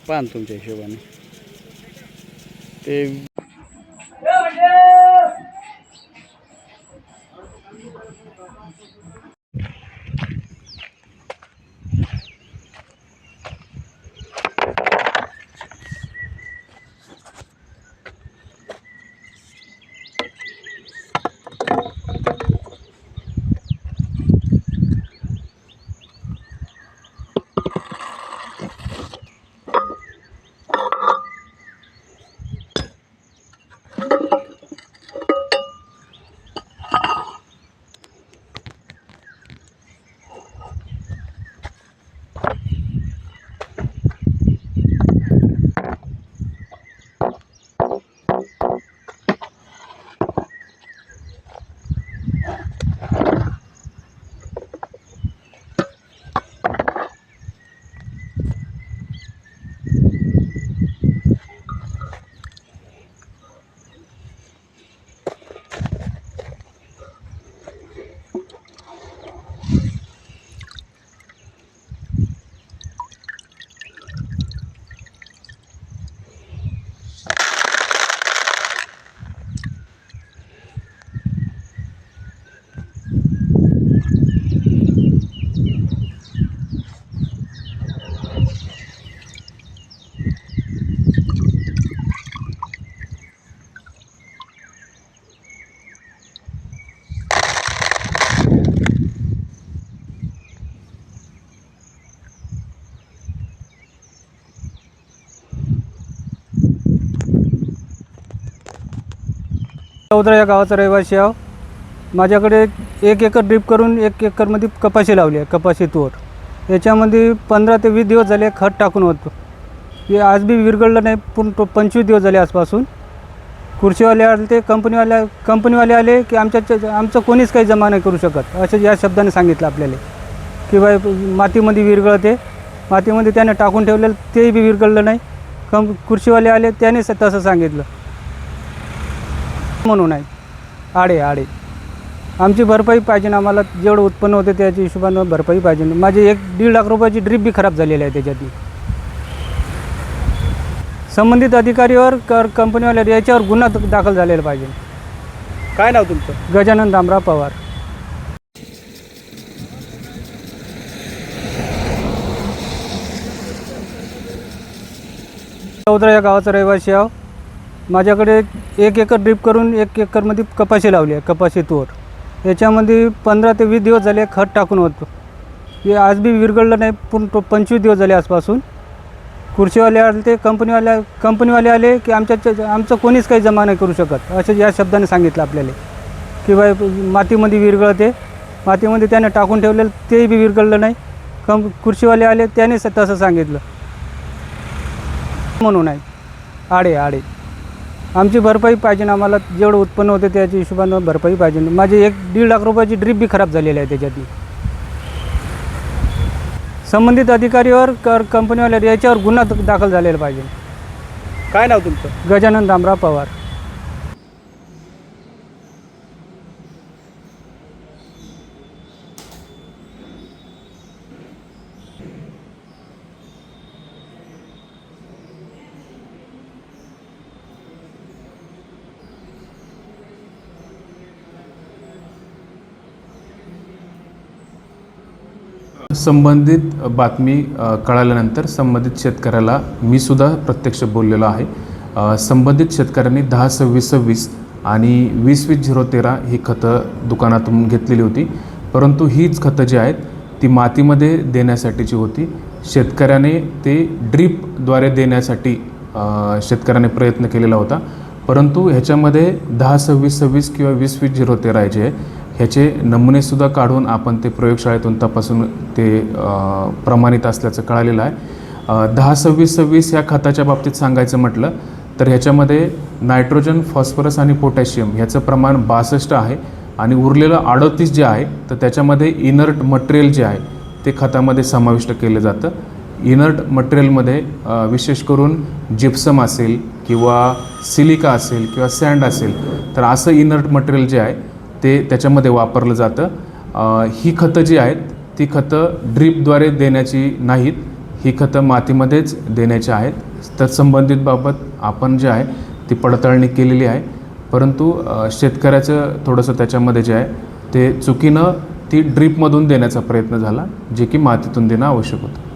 पाहा ना तुमच्या हिशोबाने ते चौदरा या गावाचा रहिवासी आहो. माझ्याकडे 1 एकर ड्रीप करून 1 एकरमध्ये कपाशी लावली आहे, कपाशी तूर. याच्यामध्ये 15 ते 20 दिवस झाले खत टाकून होतो. हे आज बी विरघळलं नाही. 25 दिवस झाले आजपासून. खुर्शीवाले आले, ते कंपनीवाले आले की आमचं कोणीच काही जमा नाही करू शकत असं या शब्दाने सांगितलं आपल्याला की बाई मातीमध्ये विरघळते. मातीमध्ये त्याने टाकून ठेवलेलं तेही बी विरघळलं नाही. खुर्शीवाले आले, त्याने तसं सांगितलं म्हणून आहे. आडे आमची भरपाई पाहिजे. आम्हाला जेवढं उत्पन्न होते त्याच्या हिशोबानं भरपाई पाहिजे. माझी 1-1.5 लाख रुपयाची ड्रीप बी खराब झालेली आहे. त्याच्यातली संबंधित अधिकारीवर कंपनीवाल्या याच्यावर गुन्हा दाखल झालेला पाहिजे. काय नाव तुमचं? गजानन दामराव पवार. चौदरा या गावाचा रहिवासी आहो. माझ्याकडे 1 एकर ड्रीप करून 1 एकरमध्ये कपाशी लावली आहे, कपाशी तूर. याच्यामध्ये 15 ते 20 दिवस झाले खत टाकून होतो. हे आज बी विरघळलं नाही. 25 दिवस झाले आजपासून. खुर्शीवाले आले, ते कंपनीवाले आले की आमचं कोणीच काही जमा नाही करू शकत असं या शब्दाने सांगितलं आपल्याला की बाई मातीमध्ये विरघळते. मातीमध्ये त्याने टाकून ठेवलेलं तेही बी विरघळलं नाही. खुर्शीवाले आले, त्याने तसं सांगितलं म्हणून आहे. आडे आमची भरपाई पाहिजे. आम्हाला जेवढं उत्पन्न होते त्याच्या हिशोबानं भरपाई पाहिजे. माझी 1-1.5 लाख रुपयाची ड्रीप बी खराब झालेली आहे. त्याच्यातली संबंधित अधिकारीवर कंपनीवाल्या याच्यावर गुन्हा दाखल झालेला पाहिजे. काय नाव तुमचं? गजानन दामराव पवार. संबंधित बातमी कळाल्यानंतर संबंधित शेतकऱ्याला मी सुद्धा प्रत्यक्ष बोललेलो आहे. संबंधित शेतकऱ्यांनी 10-26-26 आणि 20-20-013 ही खतं दुकानातून घेतलेली होती. परंतु हीच खतं जी आहेत ती मातीमध्ये देण्यासाठीची होती. शेतकऱ्याने ते ड्रीपद्वारे देण्यासाठी शेतकऱ्याने प्रयत्न केलेला होता. परंतु ह्याच्यामध्ये 10-26-26 किंवा 20-20-013 जे आहे ह्याचे नमुनेसुद्धा काढून आपण ते प्रयोगशाळेतून तपासून ते प्रमाणित असल्याचं कळालेलं आहे. 10-26-26 ह्या खताच्या बाबतीत सांगायचं म्हटलं तर ह्याच्यामध्ये नायट्रोजन, फॉस्फरस आणि पोटॅशियम ह्याचं प्रमाण 62 आहे आणि उरलेलं 38 जे आहे तर त्याच्यामध्ये इनर्ट मटेरियल जे आहे ते खतामध्ये समाविष्ट केलं जातं. इनर्ट मटेरियलमध्ये विशेष करून जिप्सम असेल किंवा सिलिका असेल किंवा सँड असेल तर असं इनर्ट मटेरियल जे आहे ते त्याच्यामध्ये वापरलं जातं. ही खतं जी आहेत ती खतं ड्रीपद्वारे देण्याची नाहीत, ही खतं मातीमध्येच देण्याची आहेत. तत्संबंधित बाबत आपण जे आहे ती पडताळणी केलेली आहे, परंतु शेतकऱ्याचं थोडंसं त्याच्यामध्ये जे आहे ते चुकीनं ती ड्रीपमधून देण्याचा प्रयत्न झाला, जे की मातीतून देणं आवश्यक होतं.